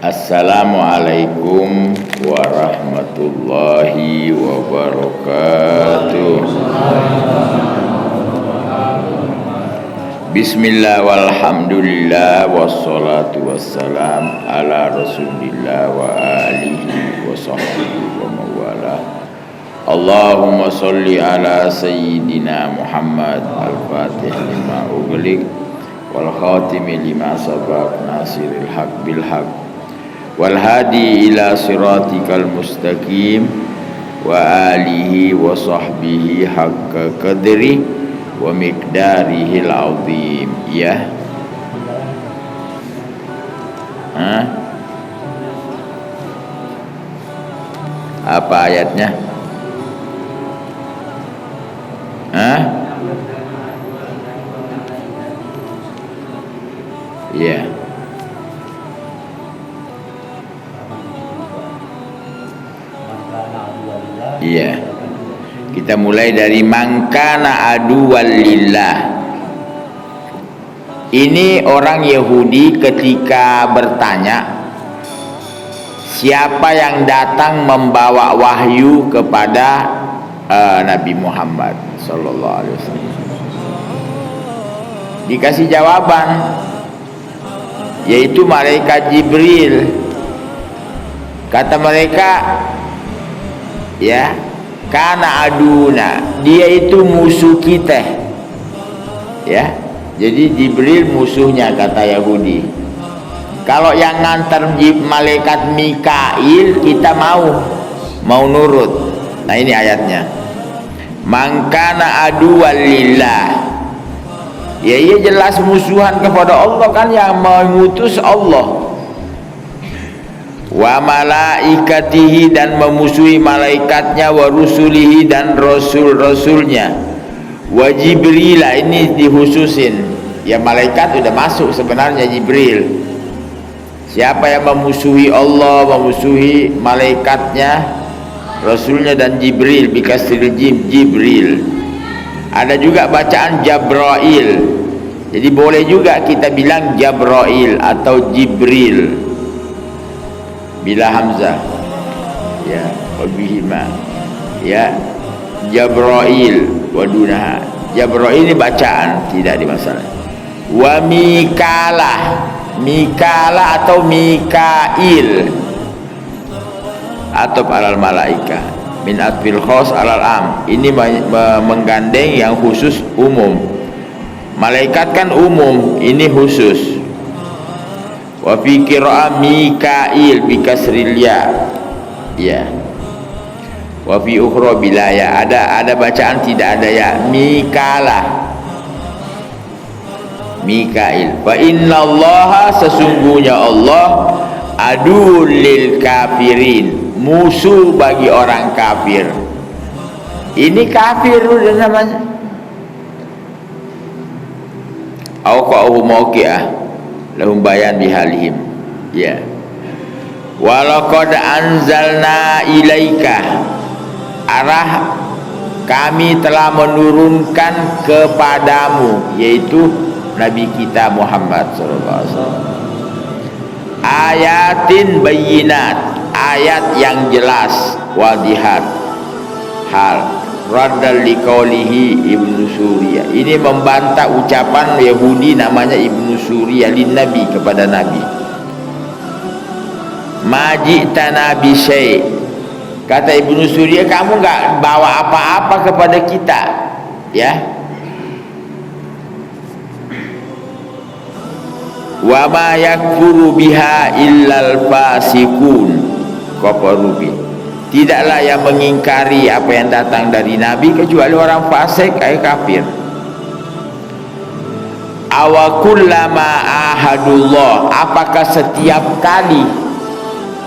Assalamualaikum warahmatullahi wabarakatuh. Bismillah walhamdulillah wassalatu wassalam ala rasulillah wa alihi wa sahbihi wa mawala. Allahumma salli ala sayyidina Muhammad al-fatih lima ughliq wal khatimi lima sabaq nasiril haq bil haq wal hadi ila siratikal mustaqim wa alihi wa sahbihi haqqa qadri wa miqdarihil azim. Ya. Apa ayatnya? Ya. Iya. Kita mulai dari mangkana aduwal lillah. Ini orang Yahudi ketika bertanya, siapa yang datang membawa wahyu kepada Nabi Muhammad sallallahu alaihi wasallam? Dikasih jawaban, yaitu malaikat Jibril. Kata mereka, ya, kana aduna, dia itu musuh kita. Ya, jadi Jibril musuhnya kata Yahudi. Kalau yang ngantar malaikat Mikail kita mau nurut. Nah ini ayatnya, mangkana aduwal lillah. Ya iya jelas musuhan kepada Allah, kan yang mengutus Allah. Wa malaikatihi, dan memusuhi malaikatnya, wa rusulihi, dan rasul-rasulnya, wa Jibril, ini dihususin. Ya malaikat sudah masuk sebenarnya, Jibril. Siapa yang memusuhi Allah, memusuhi malaikatnya, rasulnya, dan Jibril, bikasril jim, Jibril. Ada juga bacaan Jabrail, jadi boleh juga kita bilang Jabrail atau Jibril bila hamzah, ya, wabihima, ya, Jabrail wadunaha. Jabrail ini bacaan, tidak dimasalah. Wa Mikala atau Mikail atau alal malaika min atfil khos alal am. Ini menggandeng yang khusus umum. Malaikat kan umum, ini khusus. Wa fi qira'ah Mikail bi kasril ya. Ya. Wa fi ukhra bila ya. Ada bacaan tidak ada ya. Mikala. Mikail. Fa innallaha, sesungguhnya Allah, adul lil kafirin, musuh bagi orang kafir. Ini kafir udah namanya. Auqa'u mauqi'ah lahum bayan bihalihim. Ya. Walaqad anzalna ilaika, arah kami telah menurunkan kepadamu, yaitu Nabi kita Muhammad sallallahu alaihi wasallam, ayatin bayyinat, ayat yang jelas, wadihat, hal raddal liqaulihi Ibnu Surya. Ini membantah ucapan Yahudi namanya Ibnu Surya lin Nabi, kepada Nabi. Majitana bi syai', kata Ibnu Surya, kamu enggak bawa apa-apa kepada kita, ya. Wa ma yakfuru biha illal fasikun kafarubi, tidaklah yang mengingkari apa yang datang dari Nabi kecuali orang fasik, kafir. Awakullama ahadullah, apakah setiap kali,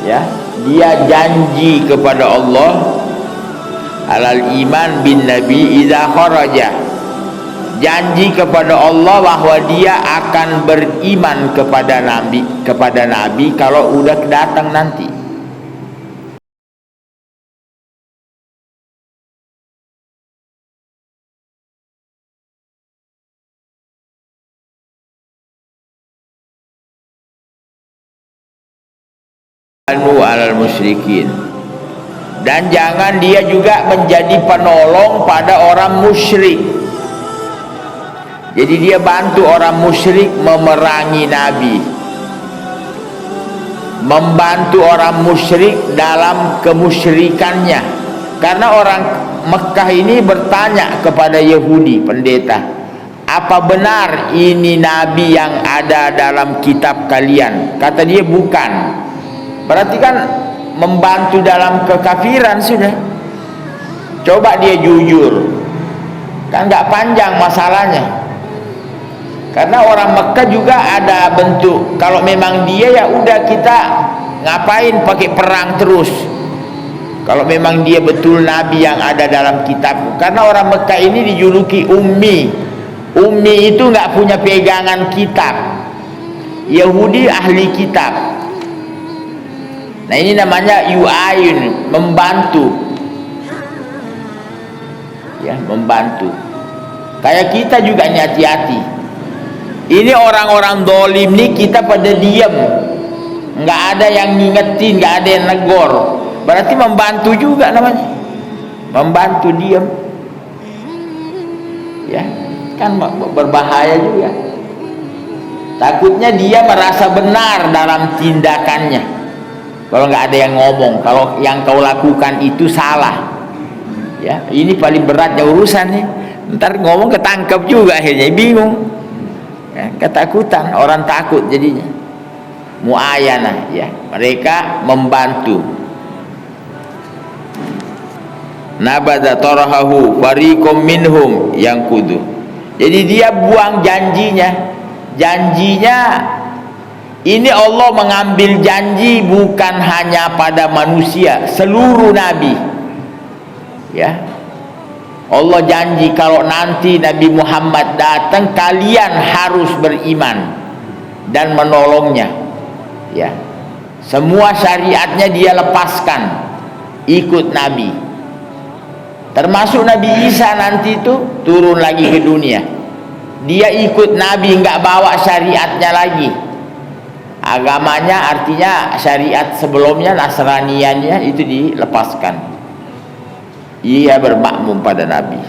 ya, dia janji kepada Allah, alal iman bin nabi idza kharaja, janji kepada Allah bahwa dia akan beriman kepada Nabi kalau udah datang nanti. alal musyrikin, dan jangan dia juga menjadi penolong pada orang musyrik. Jadi dia bantu orang musyrik memerangi Nabi, membantu orang musyrik dalam kemusyrikannya. Karena orang Mekah ini bertanya kepada Yahudi pendeta, apa benar ini Nabi yang ada dalam kitab kalian? Kata dia bukan. Berarti kan membantu dalam kekafiran sudah. Coba dia jujur, kan nggak panjang masalahnya. Karena orang Mekah juga ada bentuk, kalau memang dia ya udah, kita ngapain pakai perang terus kalau memang dia betul Nabi yang ada dalam kitab. Karena orang Mekah ini dijuluki ummi. Ummi itu nggak punya pegangan kitab. Yahudi ahli kitab. Nah ini namanya yu'ayun, membantu. Ya, membantu. Kayak kita juga ini hati-hati. Ini orang-orang dolim nih, kita pada diam, nggak ada yang ngingetin, nggak ada yang negor. Berarti membantu juga namanya, membantu diam. Ya, kan berbahaya juga. Takutnya dia merasa benar dalam tindakannya. Kalau nggak ada yang ngomong, kalau yang kau lakukan itu salah, ya ini paling beratnya urusannya. Ntar ngomong ketangkep juga, akhirnya bingung, ya, ketakutan, orang takut jadinya. Mu'ayanah, ya, mereka membantu. Nabada tarahahu fariqum minhum yang kudu. Jadi dia buang janjinya. Ini Allah mengambil janji bukan hanya pada manusia, seluruh nabi. Ya. Allah janji kalau nanti Nabi Muhammad datang, kalian harus beriman dan menolongnya. Ya. Semua syariatnya dia lepaskan, ikut Nabi. Termasuk Nabi Isa nanti itu turun lagi ke dunia. Dia ikut Nabi, nggak bawa syariatnya lagi. Agamanya artinya syariat sebelumnya, Nasraniannya itu dilepaskan. Ia bermakmum pada Nabi.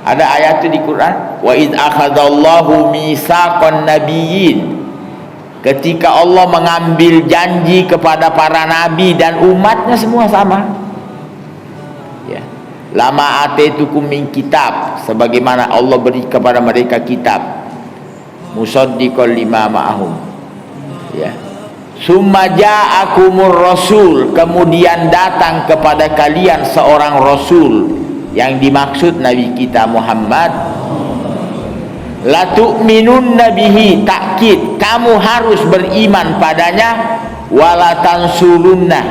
Ada ayat itu di Quran, wa id akhadallahu mitsaqan nabiyyin. Ketika Allah mengambil janji kepada para nabi dan umatnya semua sama. Ya. Lama ataitukum min kitab, sebagaimana Allah beri kepada mereka kitab. Musaddiqal lima ma'ahum, ya. Summa ja'akumur rasul, kemudian datang kepada kalian seorang rasul, yang dimaksud Nabi kita Muhammad. La tu'minunna bihi, takkid, kamu harus beriman padanya, wala tansurunna,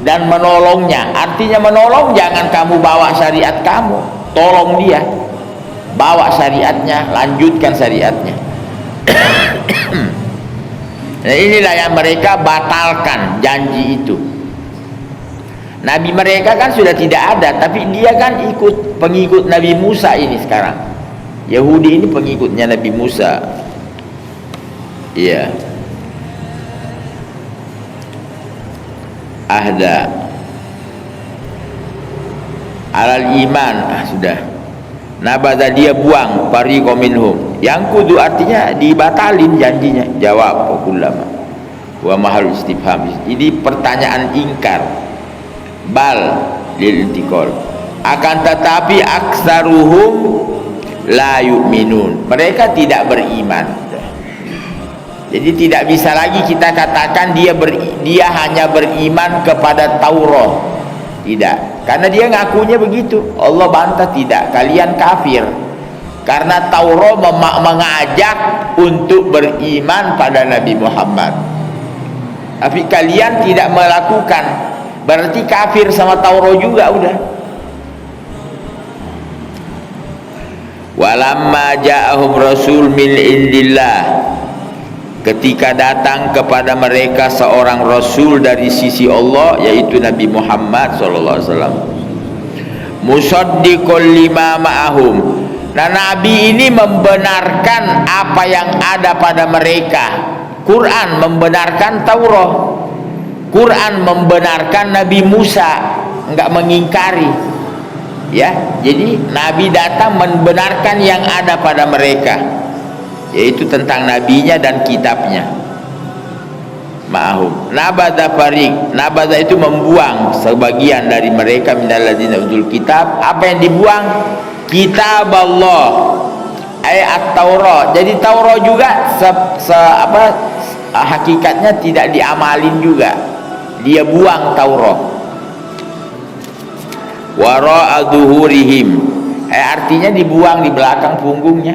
dan menolongnya. Artinya menolong, jangan kamu bawa syariat kamu, tolong dia, bawa syariatnya, lanjutkan syariatnya. Nah inilah yang mereka batalkan janji itu. Nabi mereka kan sudah tidak ada, tapi dia kan pengikut Nabi Musa ini sekarang. Yahudi ini pengikutnya Nabi Musa. Iya. Ahda alal iman, sudah. Nabada, dia buang, fariqum minhum. Yang kudu artinya dibatalin janjinya. Jawab kullama wa mahal istifham. Ini pertanyaan ingkar. Bal lil intiqal. Akan tetapi aksaruhum la yu'minun. Mereka tidak beriman. Jadi tidak bisa lagi kita katakan dia hanya beriman kepada Taurat. Tidak, karena dia ngakunya begitu. Allah bantah, tidak, kalian kafir. Karena Taurat mengajak untuk beriman pada Nabi Muhammad, tapi kalian tidak melakukan. Berarti kafir sama Taurat juga udah. Walamma ja'ahum rasul min indillah, ketika datang kepada mereka seorang rasul dari sisi Allah, yaitu Nabi Muhammad SAW, musaddiqul lima ma'ahum. Nah Nabi ini membenarkan apa yang ada pada mereka, Quran membenarkan Taurat, Quran membenarkan Nabi Musa, enggak mengingkari. Ya, jadi Nabi datang membenarkan yang ada pada mereka, yaitu tentang nabinya dan kitabnya. Ma'hum nabada fariq, nabada itu membuang sebagian dari mereka minalladzina utul kitab. Apa yang dibuang? Kitab Allah, ayat Taurat. Jadi Taurat juga hakikatnya tidak diamalin juga, dia buang Taurat. Wara'a zuhurihim, artinya dibuang di belakang punggungnya,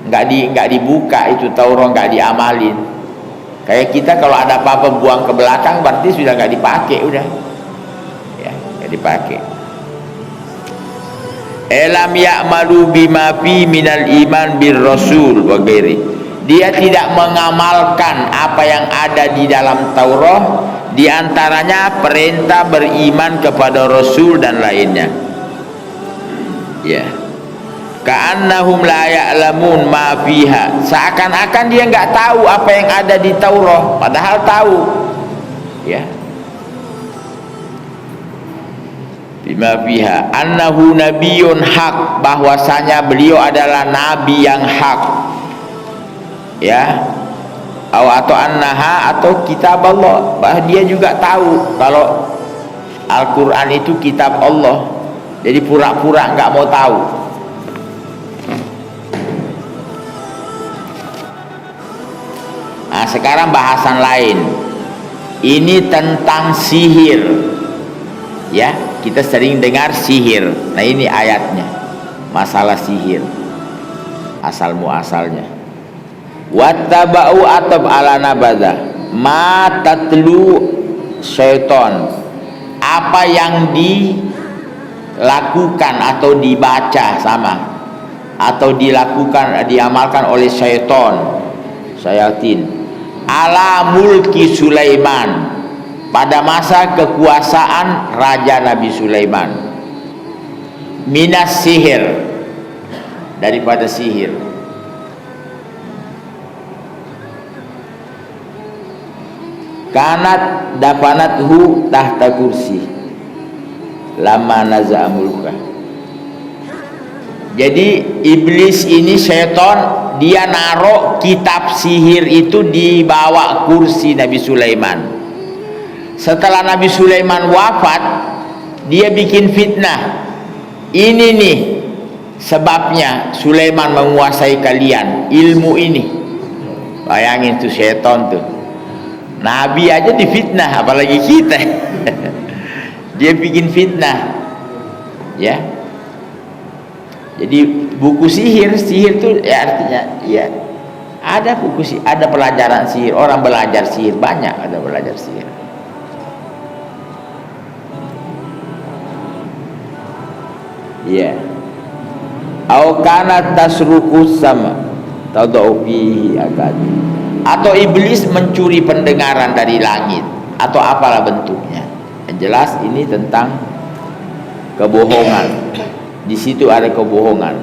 nggak dibuka itu Taurat, nggak diamalin. Kayak kita kalau ada apa-apa buang ke belakang, berarti sudah nggak dipakai, udah ya, nggak dipakai. Elam ya'malu bima fi minal iman bir rasul wa ghairi, dia tidak mengamalkan apa yang ada di dalam Taurat, di antaranya perintah beriman kepada Rasul dan lainnya. Ya, ka'annahum la ya'lamun ma fiha, seakan-akan dia nggak tahu apa yang ada di Taurat, padahal tahu. Ya, bima fiha annahu nabiyyun haq, bahwasanya beliau adalah nabi yang hak. Ya, atau annaha, atau kitab Allah, bahwa dia juga tahu kalau Al-Quran itu kitab Allah, jadi pura-pura nggak mau tahu. Nah, sekarang bahasan lain, ini tentang sihir. Ya, kita sering dengar sihir. Nah, ini ayatnya, masalah sihir, asal muasalnya. Wattaba'u atab ala nabada ma tatlu syaiton, apa yang dilakukan atau dibaca sama atau dilakukan, diamalkan oleh syaiton, syayatin, ala mulki Sulaiman, pada masa kekuasaan Raja Nabi Sulaiman, minas sihir, daripada sihir. Kanat dafanathu tahta kursi lama naza'a mulka. Jadi iblis ini, syaitan, dia naruh kitab sihir itu di bawah kursi Nabi Sulaiman. Setelah Nabi Sulaiman wafat, dia bikin fitnah. Ini nih sebabnya Sulaiman menguasai kalian, ilmu ini. Bayangin tuh syaitan tuh, Nabi aja difitnah, apalagi kita. Dia bikin fitnah. Ya, jadi buku sihir itu ya, artinya ya ada buku sihir, ada pelajaran sihir, orang belajar sihir, banyak ada belajar sihir. Ya, au kanat tasruqus sama tadau fihi akadi, atau iblis mencuri pendengaran dari langit, atau apalah bentuknya. Yang jelas ini tentang kebohongan. Di situ ada kebohongan.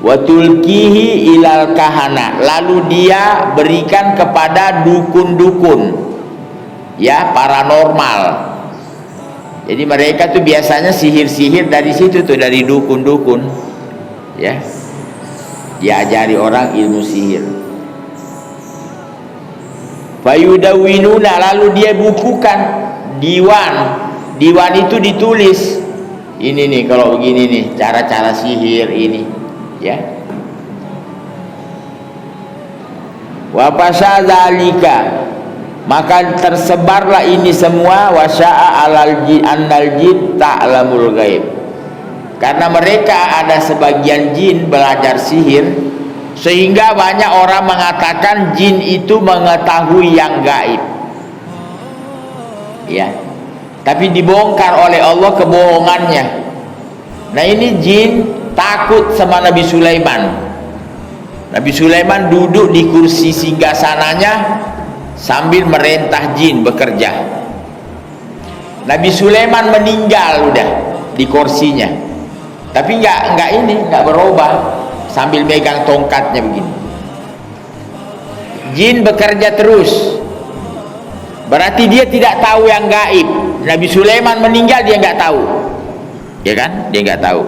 Wa tulkihi ilal kahana, lalu dia berikan kepada dukun-dukun, ya, paranormal. Jadi mereka tuh biasanya sihir-sihir dari situ tuh, dari dukun-dukun, ya, diajari orang ilmu sihir. Fayudawinuna, lalu dia bukukan diwan. Diwan itu ditulis, ini nih kalau begini nih cara-cara sihir ini, ya. Wa fasadzalika, maka tersebarlah ini semua, wasya'a alal jin annal jin ta'lamul ghaib, karena mereka ada sebagian jin belajar sihir, sehingga banyak orang mengatakan jin itu mengetahui yang gaib. Ya, tapi dibongkar oleh Allah kebohongannya. Nah, ini jin takut sama Nabi Sulaiman. Nabi Sulaiman duduk di kursi singgasananya sambil merintah jin bekerja. Nabi Sulaiman meninggal udah di kursinya, tapi nggak berubah, sambil megang tongkatnya begini. Jin bekerja terus, berarti dia tidak tahu yang gaib. Nabi Sulaiman meninggal dia nggak tahu, ya kan? Dia nggak tahu.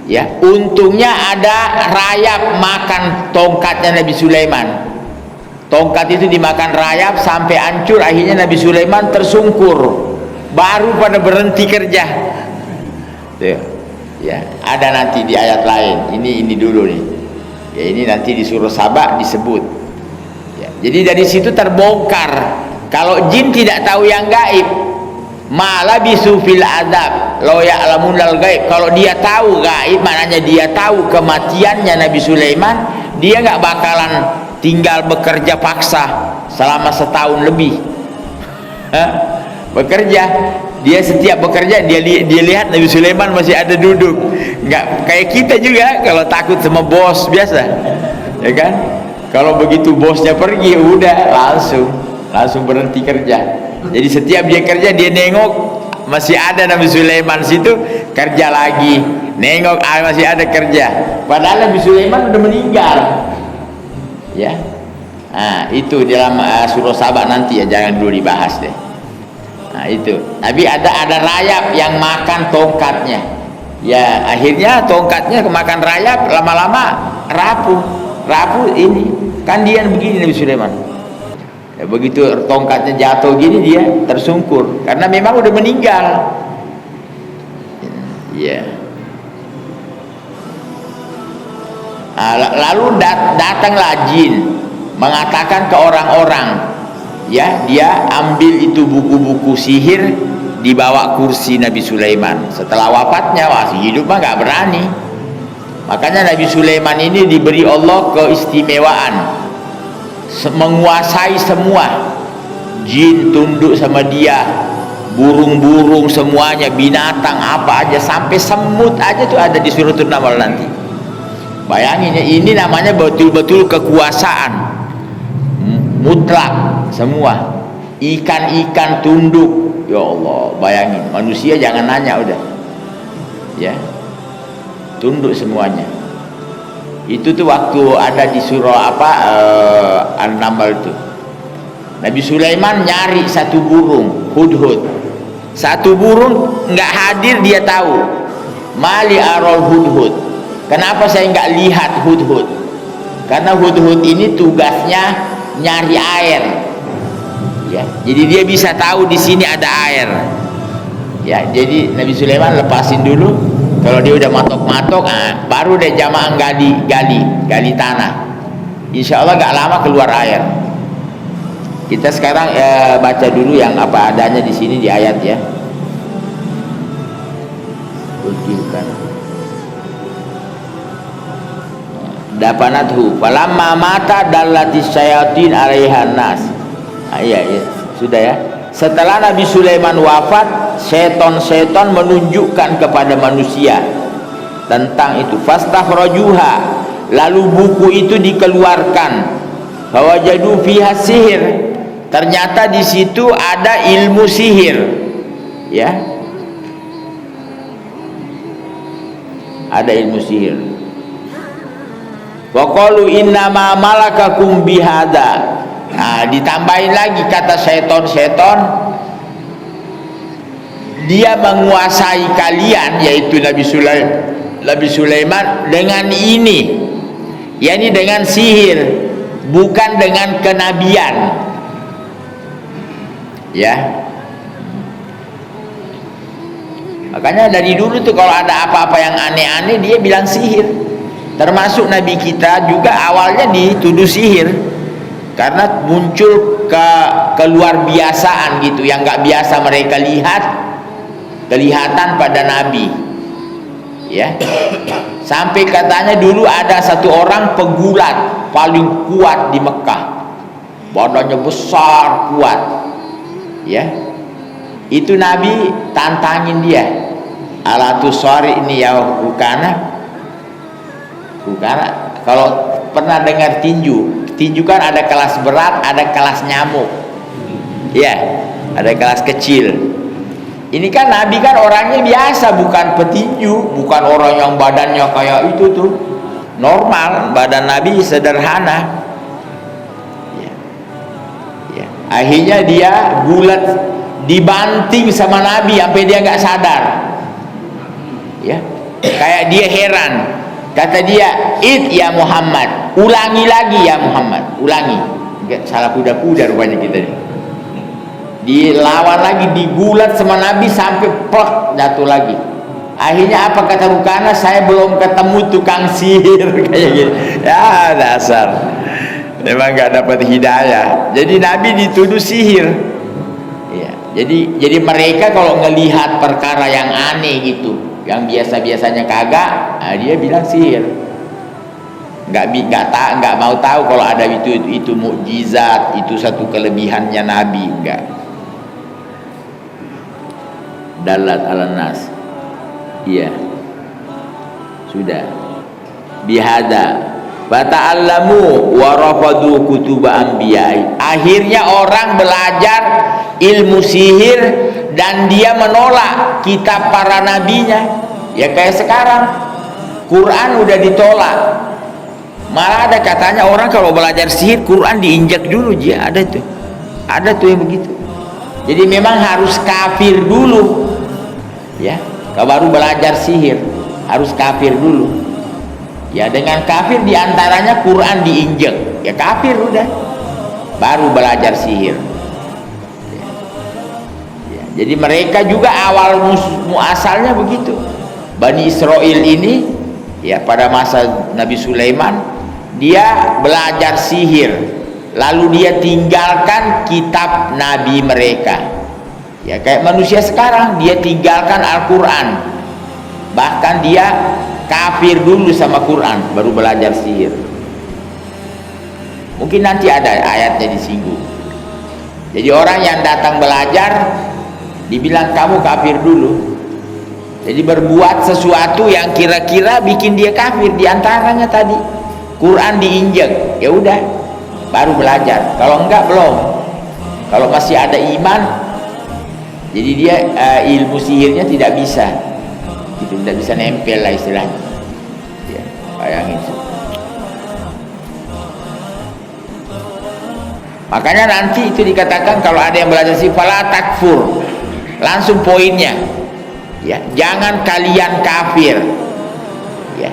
Ya, untungnya ada rayap makan tongkatnya Nabi Sulaiman. Tongkat itu dimakan rayap sampai hancur, akhirnya Nabi Sulaiman tersungkur, baru pada berhenti kerja. Tuh, ya, ada nanti di ayat lain. Ini dulu nih. Ya, ini nanti di surah Saba disebut. Ya, jadi dari situ terbongkar kalau jin tidak tahu yang gaib. Malah bisu fil adab law ya'lamunal gaib. Kalau dia tahu gaib, maknanya dia tahu kematiannya Nabi Sulaiman, dia nggak bakalan tinggal bekerja paksa selama setahun lebih. Bekerja, dia setiap bekerja dia lihat Nabi Sulaiman masih ada duduk. Nggak kayak kita juga kalau takut sama bos biasa, ya kan? Kalau begitu bosnya pergi, udah langsung berhenti kerja. Jadi setiap dia kerja, dia nengok masih ada Nabi Sulaiman situ, kerja lagi, nengok masih ada kerja, padahal Nabi Sulaiman udah meninggal. Ya, nah itu dalam surah Saba nanti ya, jangan dulu dibahas deh. Nah itu, tapi ada rayap yang makan tongkatnya. Ya akhirnya tongkatnya kemakan rayap, lama-lama rapuh ini kan dia begini Nabi Sulaiman. Ya, begitu tongkatnya jatuh gini dia tersungkur karena memang udah meninggal. Ya. Lalu datanglah jin mengatakan ke orang-orang, ya, dia ambil itu buku-buku sihir, dibawa kursi Nabi Sulaiman. Setelah wafatnya, masih hidup mah nggak berani. Makanya Nabi Sulaiman ini diberi Allah keistimewaan, menguasai semua. Jin tunduk sama dia, burung-burung semuanya, binatang apa aja, sampai semut aja tuh ada di Suratul Naml nanti. Bayangin ya, ini namanya betul-betul kekuasaan mutlak semua. Ikan-ikan tunduk, ya Allah, bayangin. Manusia jangan nanya udah, ya, tunduk semuanya. Itu tuh waktu ada di surah An-Naml itu, Nabi Sulaiman nyari satu burung, hudhud. Satu burung nggak hadir, dia tahu, mali arol hudhud. Kenapa saya nggak lihat hudhud? Karena hudhud ini tugasnya nyari air, ya. Jadi dia bisa tahu di sini ada air, ya. Jadi Nabi Sulaiman lepasin dulu. Kalau dia udah matok-matok, baru deh jamaah gali tanah. Insya Allah gak lama keluar air. Kita sekarang baca dulu yang apa adanya di sini di ayat ya. Dapanathu falamma mata dallatis syayatin alaihan nas. Iya, sudah ya. Setelah Nabi Sulaiman wafat, seton-seton menunjukkan kepada manusia tentang itu. Fastakhrajuha, lalu buku itu dikeluarkan. Fawajadu fiha sihir, ternyata di situ ada ilmu sihir, ya, ada ilmu sihir. Wa qalu innama malakakum bihada. Nah, ditambahin lagi kata seton-seton, dia menguasai kalian, yaitu Nabi Sulaiman dengan ini, yakni dengan sihir, bukan dengan kenabian, ya. Makanya dari dulu tuh kalau ada apa-apa yang aneh-aneh dia bilang sihir. Termasuk Nabi kita juga awalnya dituduh sihir karena muncul keluar biasaan gitu yang nggak biasa mereka kelihatan pada Nabi, ya. Sampai katanya dulu ada satu orang pegulat paling kuat di Mekah, badannya besar kuat, ya. Itu Nabi tantangin dia, alatus sori ini ya bukan. Kalau pernah dengar tinju kan ada kelas berat, ada kelas nyamuk, ya, ada kelas kecil. Ini kan Nabi kan orangnya biasa, bukan petinju, bukan orang yang badannya kayak itu tuh, normal, badan Nabi sederhana, Akhirnya dia gulat, dibanting sama Nabi sampai dia nggak sadar. Ya, kayak dia heran. Kata dia, "Id ya Muhammad." Ulangi lagi ya Muhammad, ulangi. Enggak salah kuda-kuda rupanya kita nih. Dilawan lagi, digulat sama Nabi sampai plak jatuh lagi. Akhirnya apa kata Rukana? "Saya belum ketemu tukang sihir." Kayak gitu. Ya dasar. Memang nggak dapat hidayah. Jadi Nabi dituduh sihir. Ya, jadi mereka kalau ngelihat perkara yang aneh gitu, yang biasa-biasanya kagak, nah dia bilang sihir. Nggak mau tahu kalau ada itu mukjizat, itu satu kelebihannya Nabi, enggak. Dalat ala nas. Iya. Sudah. Bihada fata'allamu wa rafadu kutuba anbiya'i. Akhirnya orang belajar ilmu sihir dan dia menolak kitab para nabinya. Ya kayak sekarang Quran udah ditolak. Malah ada katanya orang kalau belajar sihir Quran diinjak dulu, dia ada tuh. Ada tuh yang begitu. Jadi memang harus kafir dulu. Ya, kalau baru belajar sihir harus kafir dulu. Ya, dengan kafir diantaranya Quran diinjek, ya kafir udah, baru belajar sihir. Ya, jadi mereka juga awal muasalnya begitu. Bani Israel ini, ya pada masa Nabi Sulaiman, dia belajar sihir, lalu dia tinggalkan kitab Nabi mereka. Ya kayak manusia sekarang, dia tinggalkan Al-Quran, bahkan dia kafir dulu sama Quran baru belajar sihir. Mungkin nanti ada ayatnya disinggung. Jadi orang yang datang belajar dibilang kamu kafir dulu. Jadi berbuat sesuatu yang kira-kira bikin dia kafir, diantaranya tadi Quran diinjek, ya udah baru belajar. Kalau enggak belum. Kalau masih ada iman, jadi dia ilmu sihirnya tidak bisa. Itu tidak bisa nempel lah istilahnya. Ya, bayangin. Makanya nanti itu dikatakan kalau ada yang belajar sihir fala takfur, langsung poinnya, ya jangan kalian kafir, ya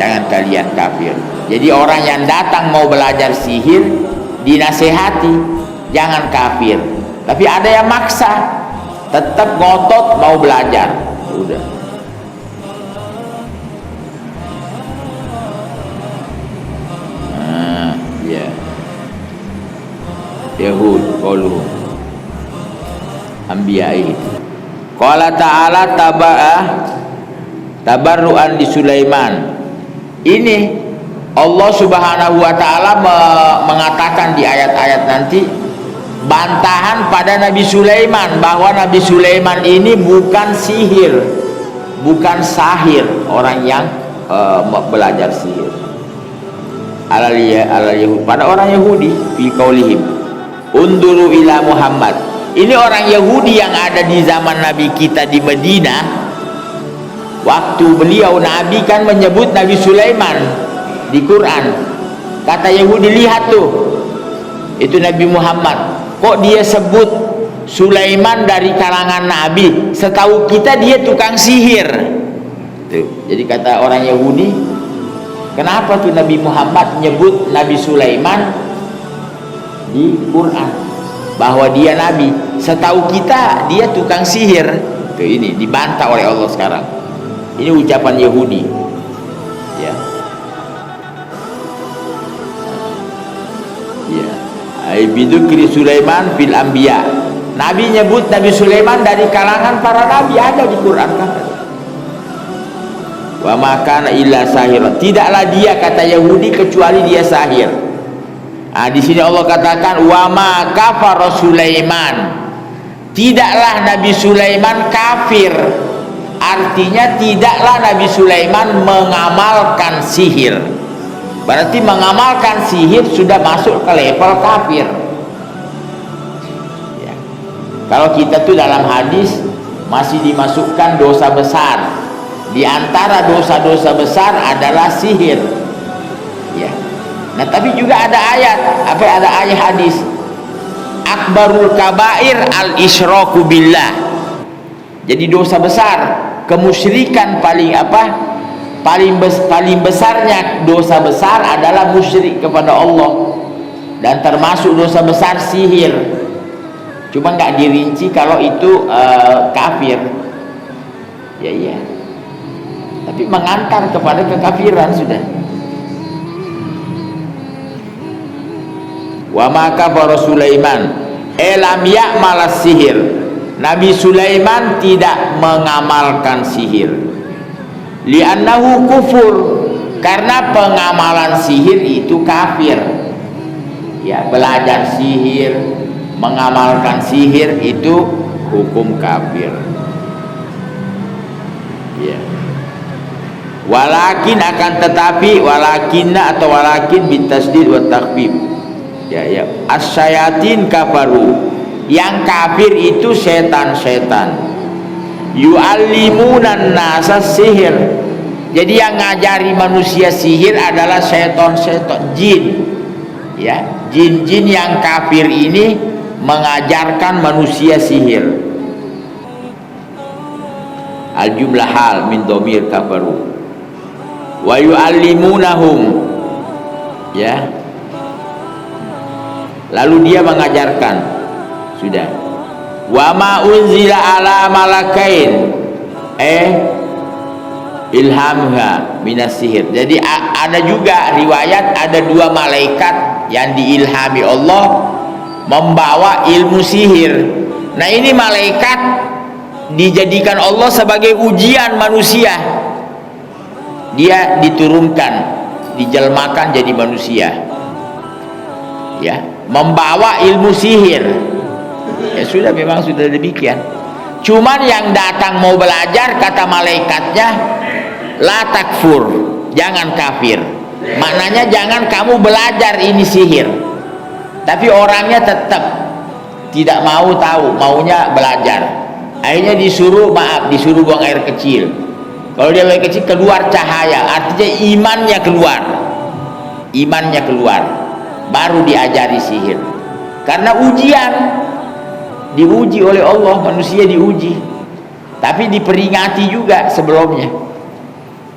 jangan kalian kafir. Jadi orang yang datang mau belajar sihir dinasehati jangan kafir, tapi ada yang maksa tetap ngotot mau belajar, udah. Ya. Yahud qalu anbiya'i. Qala ta'ala tabarru'an di Sulaiman. Ini Allah Subhanahu wa taala mengatakan di ayat-ayat nanti bantahan pada Nabi Sulaiman bahwa Nabi Sulaiman ini bukan sihir, bukan sahir, orang yang belajar sihir. Alal Yahud, pada orang Yahudi fi qaulihim unduru ila Muhammad. Ini orang Yahudi yang ada di zaman Nabi kita di Madinah. Waktu beliau Nabi kan menyebut Nabi Sulaiman di Quran. Kata Yahudi, lihat tuh, itu Nabi Muhammad, kok dia sebut Sulaiman dari kalangan Nabi, setahu kita dia tukang sihir tuh. Jadi kata orang Yahudi, kenapa tuh Nabi Muhammad nyebut Nabi Sulaiman di Quran bahwa dia Nabi, setahu kita dia tukang sihir tuh. Ini dibantah oleh Allah sekarang. Ini ucapan Yahudi, ya. Ya, Bidukri Sulaiman fil anbiya. Nabi nyebut Nabi Sulaiman dari kalangan para nabi, ada di Quran kan. Wa makana illa sahir. Tidaklah dia, kata Yahudi, kecuali dia sahir. Nah, di sini Allah katakan wa ma kafara Sulaiman. Tidaklah Nabi Sulaiman kafir. Artinya tidaklah Nabi Sulaiman mengamalkan sihir. Berarti mengamalkan sihir sudah masuk ke level kafir, ya. Kalau kita tuh dalam hadis masih dimasukkan dosa besar. Di antara dosa-dosa besar adalah sihir, ya. Nah tapi juga ada ayat, ada ayat hadis. akbarul kabair al isyraku billah. Jadi dosa besar, kemusyrikan paling paling besarnya dosa besar adalah musyrik kepada Allah, dan termasuk dosa besar sihir. Cuma nggak dirinci kalau itu kafir. Ya iya. Tapi mengantar kepada kekafiran sudah. Wa maka para Sulaiman elam ya'malas sihir. Nabi Sulaiman tidak mengamalkan sihir. Li'annahu kufur, karena pengamalan sihir itu kafir. Ya, belajar sihir, mengamalkan sihir itu hukum kafir. Ya. Walakin akan tetapi, walakinna atau walakin bitasdid wa takhfif. Ya, asyayatin kafaru, yang kafir itu setan-setan. Yu'allimunan nasa sihir, jadi yang ngajari manusia sihir adalah setan-setan, jin. Ya, jin-jin yang kafir ini mengajarkan manusia sihir. Al jumlah hal min dhamir kafaru wa yu'allimunahum, ya, lalu dia mengajarkan. Sudah. Wa ma unzila ala malakain ilhamha minas sihir. Jadi ada juga riwayat ada dua malaikat yang diilhami Allah membawa ilmu sihir. Nah, ini malaikat dijadikan Allah sebagai ujian manusia. Dia diturunkan, dijelmakan jadi manusia, ya, membawa ilmu sihir. Ya sudah, memang sudah demikian. Cuman yang datang mau belajar, kata malaikatnya, la takfur, jangan kafir. Maknanya jangan kamu belajar ini sihir. Tapi orangnya tetap tidak mau tahu, maunya belajar. Akhirnya disuruh buang air kecil. Kalau dia air kecil keluar cahaya, artinya imannya keluar, baru diajari sihir. Karena ujian, diuji oleh Allah, manusia diuji, tapi diperingati juga sebelumnya.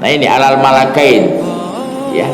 Nah, ini alal malakain, ya.